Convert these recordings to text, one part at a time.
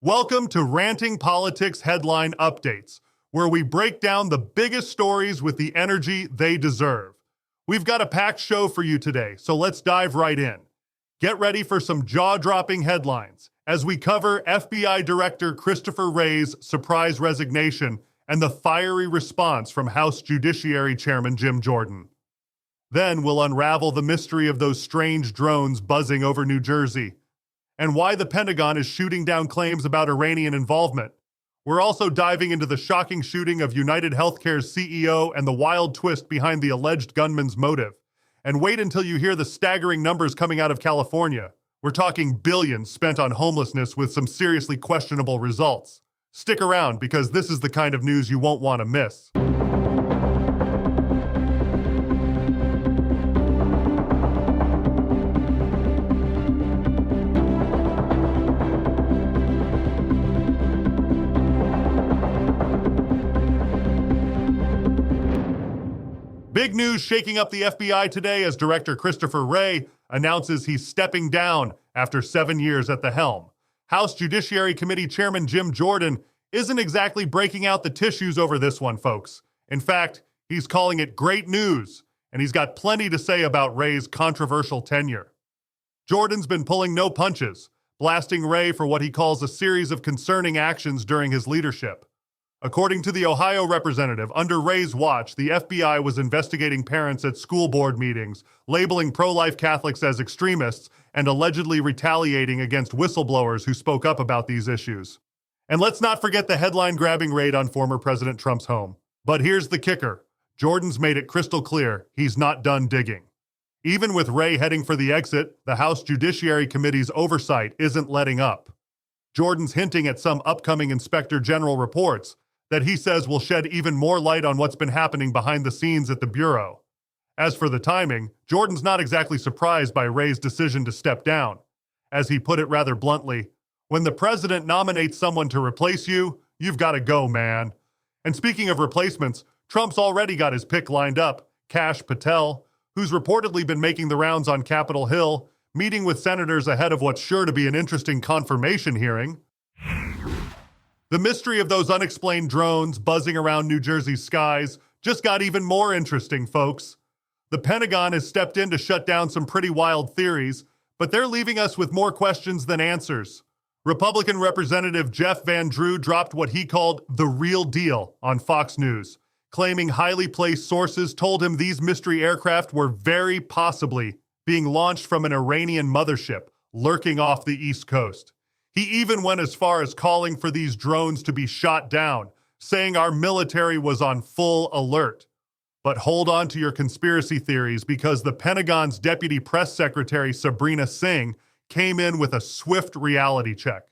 Welcome to Ranting Politics Headline Updates, where we break down the biggest stories with the energy they deserve. We've got a packed show for you today, so let's dive right in. Get ready for some jaw-dropping headlines as we cover FBI Director Christopher Wray's surprise resignation and the fiery response from House Judiciary Chairman Jim Jordan. Then we'll unravel the mystery of those strange drones buzzing over New Jersey, and why the Pentagon is shooting down claims about Iranian involvement. We're also diving into the shocking shooting of UnitedHealthcare's CEO and the wild twist behind the alleged gunman's motive. And wait until you hear the staggering numbers coming out of California. We're talking billions spent on homelessness with some seriously questionable results. Stick around because this is the kind of news you won't want to miss. Big news shaking up the FBI today as Director Christopher Wray announces he's stepping down after 7 years at the helm. House Judiciary Committee Chairman Jim Jordan isn't exactly breaking out the tissues over this one, folks. In fact, he's calling it great news, and he's got plenty to say about Wray's controversial tenure. Jordan's been pulling no punches, blasting Wray for what he calls a series of concerning actions during his leadership. According to the Ohio representative, under Wray's watch, the FBI was investigating parents at school board meetings, labeling pro-life Catholics as extremists, and allegedly retaliating against whistleblowers who spoke up about these issues. And let's not forget the headline-grabbing raid on former President Trump's home. But here's the kicker. Jordan's made it crystal clear he's not done digging. Even with Wray heading for the exit, the House Judiciary Committee's oversight isn't letting up. Jordan's hinting at some upcoming Inspector General reports that he says will shed even more light on what's been happening behind the scenes at the Bureau. As for the timing, Jordan's not exactly surprised by Wray's decision to step down. As he put it rather bluntly, when the president nominates someone to replace you, you've got to go, man. And speaking of replacements, Trump's already got his pick lined up, Kash Patel, who's reportedly been making the rounds on Capitol Hill, meeting with senators ahead of what's sure to be an interesting confirmation hearing. The mystery of those unexplained drones buzzing around New Jersey's skies just got even more interesting, folks. The Pentagon has stepped in to shut down some pretty wild theories, but they're leaving us with more questions than answers. Republican Representative Jeff Van Drew dropped what he called the real deal on Fox News, claiming highly placed sources told him these mystery aircraft were very possibly being launched from an Iranian mothership lurking off the East Coast. He even went as far as calling for these drones to be shot down, saying our military was on full alert. But hold on to your conspiracy theories because the Pentagon's Deputy Press Secretary Sabrina Singh came in with a swift reality check.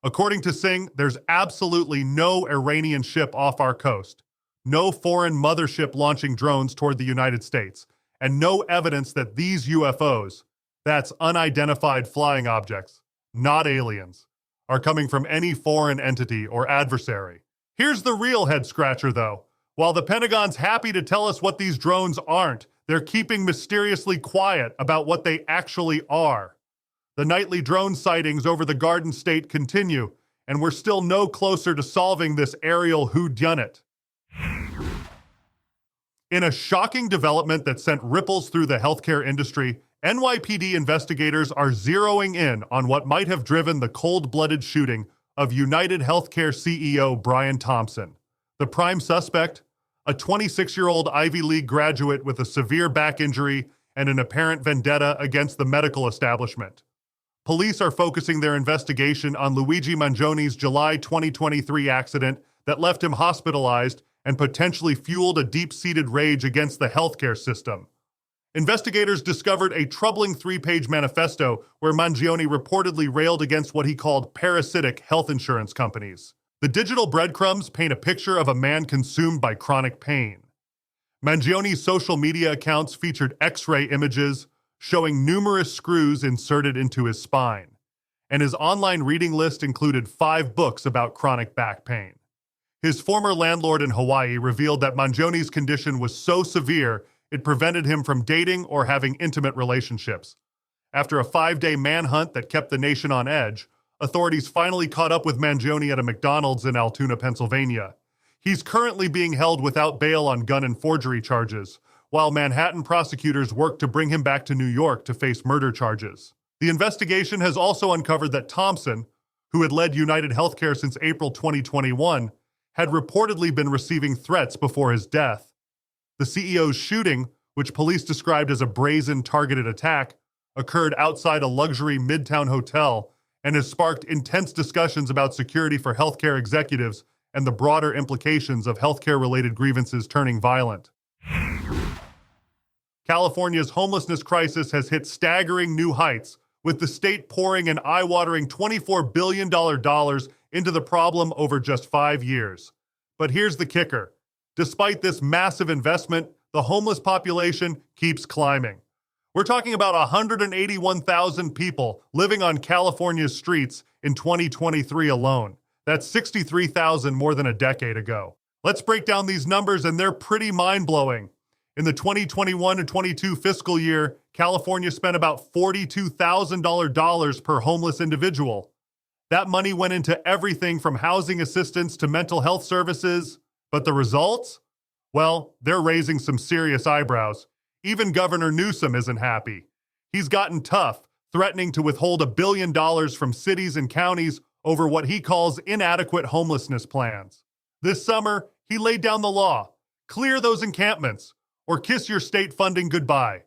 According to Singh, there's absolutely no Iranian ship off our coast, no foreign mothership launching drones toward the United States, and no evidence that these UFOs, that's unidentified flying objects, not aliens, are coming from any foreign entity or adversary. Here's the real head-scratcher, though. While the Pentagon's happy to tell us what these drones aren't, they're keeping mysteriously quiet about what they actually are. The nightly drone sightings over the Garden State continue, and we're still no closer to solving this aerial whodunit. In a shocking development that sent ripples through the healthcare industry, NYPD investigators are zeroing in on what might have driven the cold-blooded shooting of UnitedHealthcare CEO Brian Thompson. The prime suspect, a 26-year-old Ivy League graduate with a severe back injury and an apparent vendetta against the medical establishment. Police are focusing their investigation on Luigi Mangioni's July 2023 accident that left him hospitalized and potentially fueled a deep-seated rage against the healthcare system. Investigators discovered a troubling 3-page manifesto where Mangioni reportedly railed against what he called parasitic health insurance companies. The digital breadcrumbs paint a picture of a man consumed by chronic pain. Mangioni's social media accounts featured X-ray images showing numerous screws inserted into his spine, and his online reading list included 5 books about chronic back pain. His former landlord in Hawaii revealed that Mangioni's condition was so severe it prevented him from dating or having intimate relationships. After a 5-day manhunt that kept the nation on edge, authorities finally caught up with Mangione at a McDonald's in Altoona, Pennsylvania. He's currently being held without bail on gun and forgery charges, while Manhattan prosecutors work to bring him back to New York to face murder charges. The investigation has also uncovered that Thompson, who had led UnitedHealthcare since April 2021, had reportedly been receiving threats before his death. The CEO's shooting, which police described as a brazen, targeted attack, occurred outside a luxury midtown hotel and has sparked intense discussions about security for healthcare executives and the broader implications of healthcare-related grievances turning violent. California's homelessness crisis has hit staggering new heights, with the state pouring an eye-watering $24 billion into the problem over just 5 years. But here's the kicker. Despite this massive investment, the homeless population keeps climbing. We're talking about 181,000 people living on California's streets in 2023 alone. That's 63,000 more than a decade ago. Let's break down these numbers, and they're pretty mind-blowing. In the 2021-22 fiscal year, California spent about $42,000 per homeless individual. That money went into everything from housing assistance to mental health services. But the results? Well, they're raising some serious eyebrows. Even Governor Newsom isn't happy. He's gotten tough, threatening to withhold $1 billion from cities and counties over what he calls inadequate homelessness plans. This summer, he laid down the law. Clear those encampments, or kiss your state funding goodbye.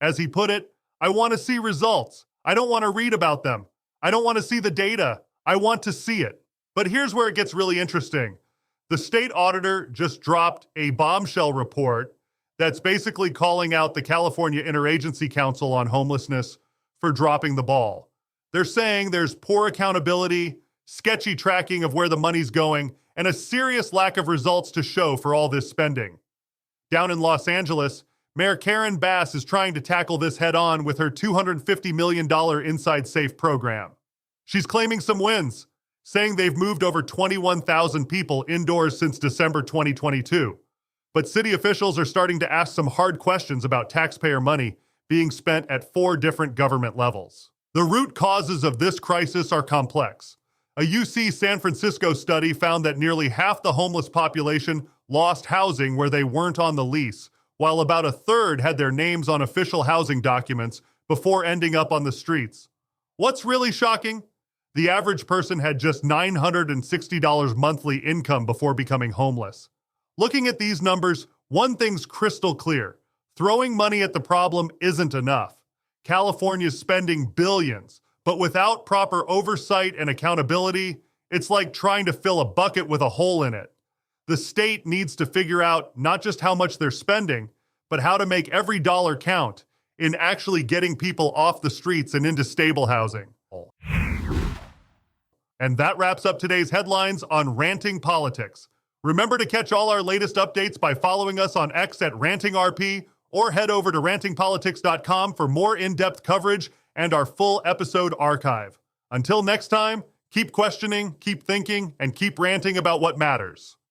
As he put it, I want to see results. I don't want to read about them. I don't want to see the data. I want to see it. But here's where it gets really interesting. The state auditor just dropped a bombshell report that's basically calling out the California Interagency Council on Homelessness for dropping the ball. They're saying there's poor accountability, sketchy tracking of where the money's going, and a serious lack of results to show for all this spending. Down in Los Angeles, Mayor Karen Bass is trying to tackle this head-on with her $250 million Inside Safe program. She's claiming some wins, saying they've moved over 21,000 people indoors since December 2022. But city officials are starting to ask some hard questions about taxpayer money being spent at 4 different government levels. The root causes of this crisis are complex. A UC San Francisco study found that nearly half the homeless population lost housing where they weren't on the lease, while about a third had their names on official housing documents before ending up on the streets. What's really shocking? The average person had just $960 monthly income before becoming homeless. Looking at these numbers, one thing's crystal clear. Throwing money at the problem isn't enough. California's spending billions, but without proper oversight and accountability, it's like trying to fill a bucket with a hole in it. The state needs to figure out not just how much they're spending, but how to make every dollar count in actually getting people off the streets and into stable housing. And that wraps up today's headlines on Ranting Politics. Remember to catch all our latest updates by following us on X at RantingRP, or head over to rantingpolitics.com for more in-depth coverage and our full episode archive. Until next time, keep questioning, keep thinking, and keep ranting about what matters.